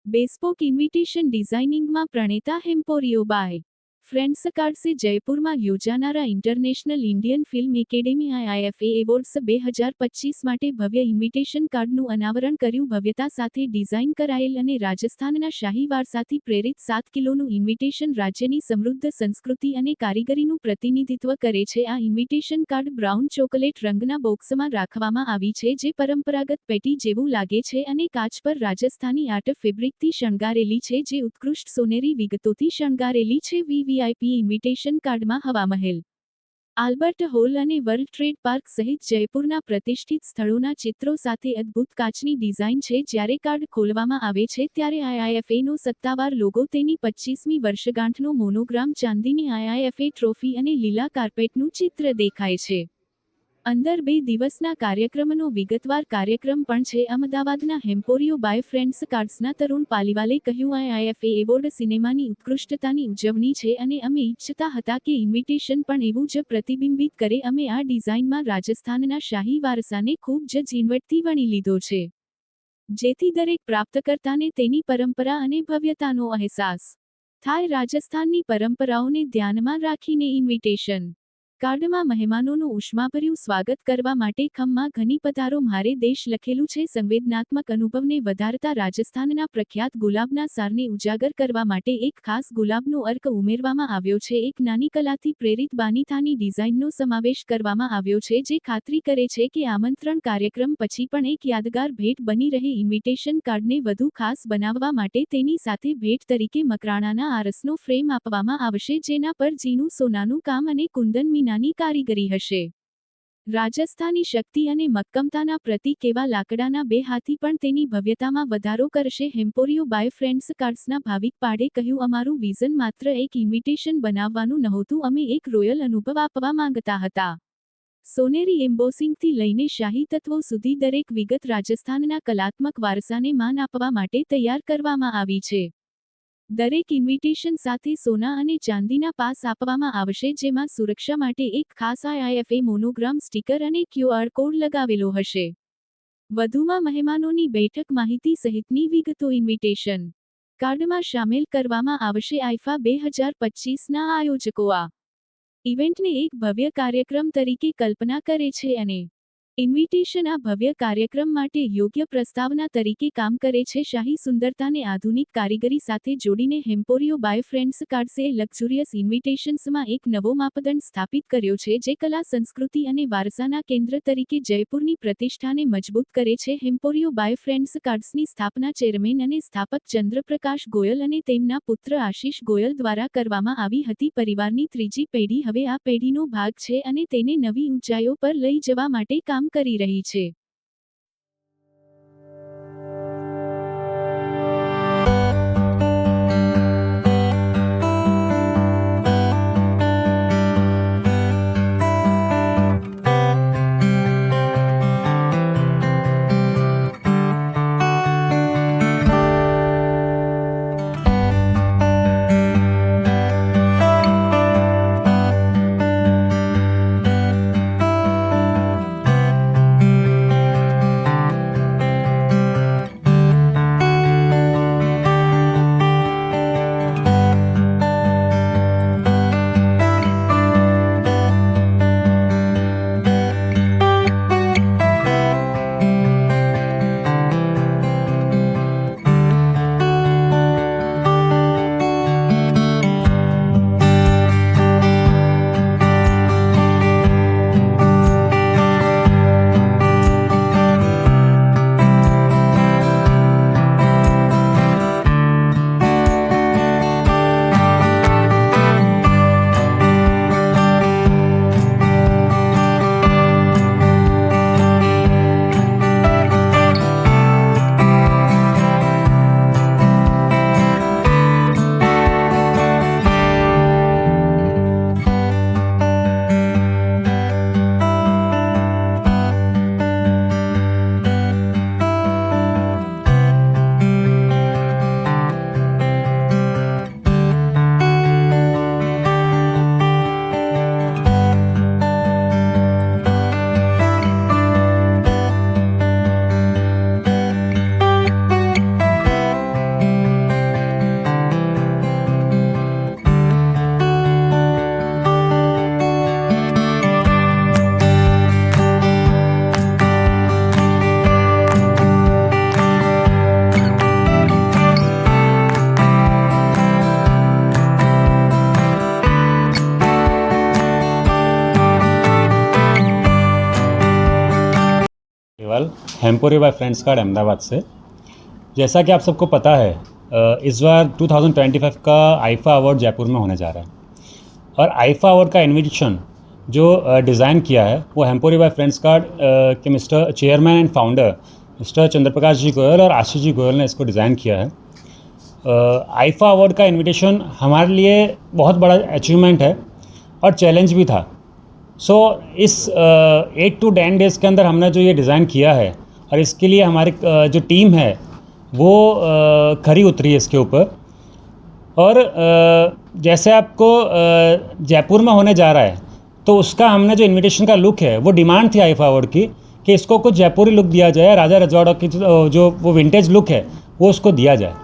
Bespoke invitation ડિઝાઇનિંગમાં પ્રણેતા હેમ્પોરિયો by friends કાર્ડસે જયપુરમાં યોજાનારા international Indian film academy IIFA awards 2025 માટે ભવ્ય ઇન્વિટેશન કાર્ડનું અનાવરણ કર્યું. ભવ્યતા સાથે ડિઝાઇન કરાયેલ અને રાજસ્થાનના શાહી વારસાથી પ્રેરિત 7 કિલોનું ઇન્વિટેશન રાજ્યની સમૃદ્ધ સંસ્કૃતિ અને કારીગરીનું પ્રતિનિધિત્વ કરે છે. આ ઇન્વિટેશન કાર્ડ બ્રાઉન ચોકલેટ રંગના બોક્સમાં રાખવામાં આવી છે, જે પરંપરાગત પેટી જેવું લાગે છે અને કાચ પર રાજસ્થાની આર્ટ ફેબ્રિકથી શણગારેલી છે, જે ઉત્કૃષ્ટ સોનેરી વિગતોથી શણગારેલી છે. વીવીઆઈપી ઇન્વિટેશન કાર્ડમાં હવામહેલ, આલ્બર્ટ હોલ અને વર્લ્ડ ટ્રેડ પાર્ક સહિત જયપુરના પ્રતિષ્ઠિત સ્થળોના ચિત્રો સાથે અદ્ભુત કાચની ડિઝાઇન છે. જ્યારે કાર્ડ ખોલવામાં આવે છે ત્યારે IIFAનો સત્તાવાર લોગો, તેની 25મી વર્ષગાંઠનો મોનોગ્રામ, ચાંદીની IIFA ટ્રોફી અને લીલા કાર્પેટનું ચિત્ર દેખાય છે. અંદર 2 દિવસના કાર્યક્રમનો વિગતવાર કાર્યક્રમ પણ છે. અમદાવાદના હેમ્પોરિયો બાય ફ્રેન્ડ્સ કાર્ડ્સના તરુણ પાલીવાલે કહ્યું, IIFA એવોર્ડ સિનેમાની ઉત્કૃષ્ટતાની ઉજવણી છે અને અમે ઈચ્છતા હતા કે ઇન્વિટેશન પણ એવું જ પ્રતિબિંબિત કરે. અમે આ ડિઝાઇનમાં રાજસ્થાનના શાહી વારસાને ખૂબ જ ઝીણવટથી વણી લીધો છે, જેથી દરેક પ્રાપ્તકર્તાને તેની પરંપરા અને ભવ્યતાનો અહેસાસ થાય. રાજસ્થાનની પરંપરાઓને ધ્યાનમાં રાખીને ઇન્વિટેશન કાર્ડમાં મહેમાનોનું ઉષ્માભર્યું સ્વાગત કરવા માટે ખમમાં ઘણી પધારો મારે દેશ લખેલું છે. સંવેદનાત્મક અનુભવને વધારતા રાજસ્થાનના પ્રખ્યાત ગુલાબના સારને ઉજાગર કરવા માટે એક ખાસ ગુલાબનો અર્ક ઉમેરવામાં આવ્યો છે. એક નાની કલાથી પ્રેરિત બાનીથાની ડિઝાઇનનો સમાવેશ કરવામાં આવ્યો છે, જે ખાતરી કરે છે કે આમંત્રણ કાર્યક્રમ પછી પણ એક યાદગાર ભેટ બની રહે. ઇન્વિટેશન કાર્ડને વધુ ખાસ બનાવવા માટે તેની સાથે ભેટ તરીકે મકરાણાના આરસનો ફ્રેમ આપવામાં આવશે, જેના પર ઝીણું સોનાનું કામ અને કુંદન નાની કારીગરી હશે. રાજસ્થાની શક્તિ અને મક્કમતાના પ્રતીક એવા લાકડાના 2 હાથી પણ તેની ભવ્યતામાં વધારો કરશે. હેમ્પોરિયો બાય ફ્રેન્ડ્સ કાર્ડ્સના ભાવિક પાડે કહ્યું, અમારું વિઝન માત્ર એક ઇન્વિટેશન બનાવવાનું નહોતું, અમે એક રોયલ અનુભવ આપવા માંગતા હતા. સોનેરી એમ્બોસિંગથી લઈને શાહી તત્વો સુધી દરેક વિગત રાજસ્થાનના કલાત્મક વારસાને માન આપવા માટે તૈયાર કરવામાં આવી છે. દરેક ઇન્વિટેશન સાથે સોના અને ચાંદીના પાસ આપવામાં આવશે, જેમાં સુરક્ષા માટે એક ખાસ IIFA મોનોગ્રામ સ્ટીકર અને QR કોડ લગાવેલો હશે. વધુમાં મહેમાનોની બેઠક માહિતી સહિતની વિગતો ઇન્વિટેશન કાર્ડમાં શામેલ કરવામાં આવશે. IIFA 2025ના આયોજકો આ ઇવેન્ટને એક ભવ્ય કાર્યક્રમ તરીકે કલ્પના કરે છે અને ઇન્વિટેશન આ ભવ્ય કાર્યક્રમ માટે યોગ્ય પ્રસ્તાવના તરીકે કામ કરે છે. શાહી સુંદરતાને આધુનિક કારીગરી સાથે જોડીને હેમ્પોરિયો બાય ફ્રેન્ડ્સ કાર્ડ્સે લક્ઝુરિયસ ઇન્વિટેશન્સમાં એક નવો માપદંડ સ્થાપિત કર્યો છે, જે કલા, સંસ્કૃતિ અને વારસાના કેન્દ્ર તરીકે જયપુરની પ્રતિષ્ઠાને મજબૂત કરે છે. હેમ્પોરિયો બાય ફ્રેન્ડ્સ કાર્ડ્સની સ્થાપના ચેરમેન અને સ્થાપક ચંદ્રપ્રકાશ ગોયલ અને તેમના પુત્ર આશીષ ગોયલ દ્વારા કરવામાં આવી હતી. પરિવારની ત્રીજી પેઢી હવે આ પેઢીનો ભાગ છે અને તેને નવી ઊંચાઈઓ પર લઈ જવા માટે કામ કરી રહી છે. हेम्पोरियो बाय फ्रेंड्स कार्ड अहमदाबाद से। जैसा कि आप सबको पता है, इस बार 2025 का आईफा अवार्ड जयपुर में होने जा रहा है और आईफा अवार्ड का इन्विटेशन जो डिज़ाइन किया है वो हेम्पोरियो बाय फ्रेंड्स कार्ड के mister chairman and founder mister Chandraprakash ji Goyal और आशीष जी गोयल ने इसको डिज़ाइन किया है। आईफा अवार्ड का इन्विटेशन हमारे लिए बहुत बड़ा अचीवमेंट है और चैलेंज भी था। इस 8 to 10 डेज़ के अंदर हमने जो ये डिज़ाइन किया है और इसके लिए हमारी जो टीम है वो खरी उतरी है इसके ऊपर। और जैसे आपको जयपुर में होने जा रहा है तो उसका हमने जो इनविटेशन का लुक है वो डिमांड थी आईफा अवार्ड की कि इसको कुछ जयपुरी लुक दिया जाए, राजा रजवाड़ा की जो वो विंटेज लुक है वो उसको दिया जाए।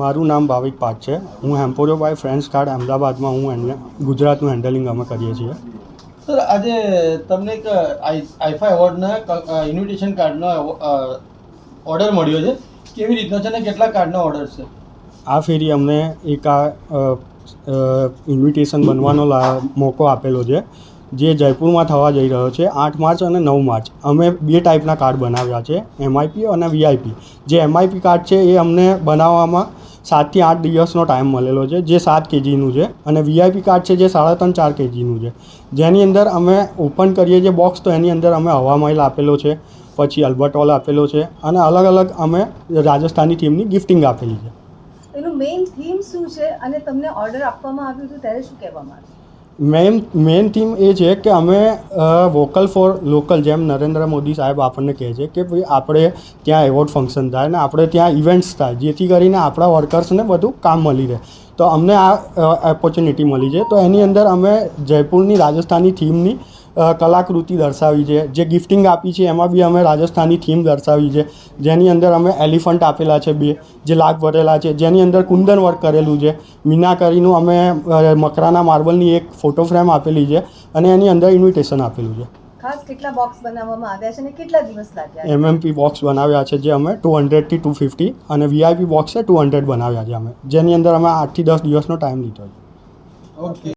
મારું નામ ભાવિક પાટ છે. હું હેમ્પોરિયો બાય ફ્રેન્ડ્સ કાર્ડ અમદાવાદમાં ગુજરાતનું હેન્ડલિંગ અમે કરીએ છીએ. સર, આજે તમને એક આઈફા એવોર્ડના ઇન્વિટેશન કાર્ડનો ઓર્ડર મળ્યો છે. કેવી રીતનો છે અને કેટલા કાર્ડના ઓર્ડર છે? આ ફેરી અમને એક ઇન્વિટેશન બનવાનો મોકો આપેલો છે જે જયપુરમાં થવા જઈ રહ્યો છે 8 માર્ચ અને 9 માર્ચ. અમે 2 ટાઈપના કાર્ડ બનાવ્યા છે, MIP અને VIP. જે MIP કાર્ડ છે એ અમને બનાવવામાં 7 થી 8 દિવસનો ટાઈમ મળેલો છે, જે 7 kgનું છે, અને VIP કાર્ડ છે જે 3.5-4 kgનું છે, જેની અંદર અમે ઓપન કરીએ જે બોક્સ તો એની અંદર અમે હવા મહેલ આપેલો છે, પછી અલ્બર્ટોલ આપેલો છે અને અલગ અલગ અમે રાજસ્થાની થીમની ગિફ્ટિંગ આપેલી છે. એનું મેઇન થીમ શું છે અને તમને ઓર્ડર આપવામાં આવ્યું હતું ત્યારે શું કહેવામાં આવ્યું? મેઇન થીમ એ છે કે અમે વોકલ ફોર લોકલ, જેમ નરેન્દ્ર મોદી સાહેબ આપણને કહે છે કે ભાઈ આપણે ત્યાં એવોર્ડ ફંક્શન થાય ને આપણે ત્યાં ઇવેન્ટ્સ થાય જેથી કરીને આપણા વર્કર્સને બધું કામ મળી રહે. તો અમને આ ઓપોર્ચ્યુનિટી મળી છે. તો એની અંદર અમે જયપુરની રાજસ્થાની થીમની કલાકૃતિ દર્શાવી છે. જે ગિફ્ટિંગ આપી છે એમાં બી અમે રાજસ્થાની થીમ દર્શાવી છે, જેની અંદર અમે એલિફન્ટ આપેલા છે 2 જે લાગ ભરેલા છે, જેની અંદર કુંદન વર્ક કરેલું છે. મીનાકરીનું અમે મકરાના માર્બલની એક ફોટો ફ્રેમ આપેલી છે અને એની અંદર ઇન્વિટેશન આપેલું છે. ખાસ કેટલા બોક્સ બનાવવામાં આવ્યા છે અને કેટલા દિવસ લાગ્યા? MMP બોક્સ બનાવ્યા છે જે અમે 200 થી 250 અને VIP બોક્સ છે 200 બનાવ્યા છે અમે, જેની અંદર અમે 8 થી 10 દિવસનો ટાઈમ લીધો છે. ઓકે.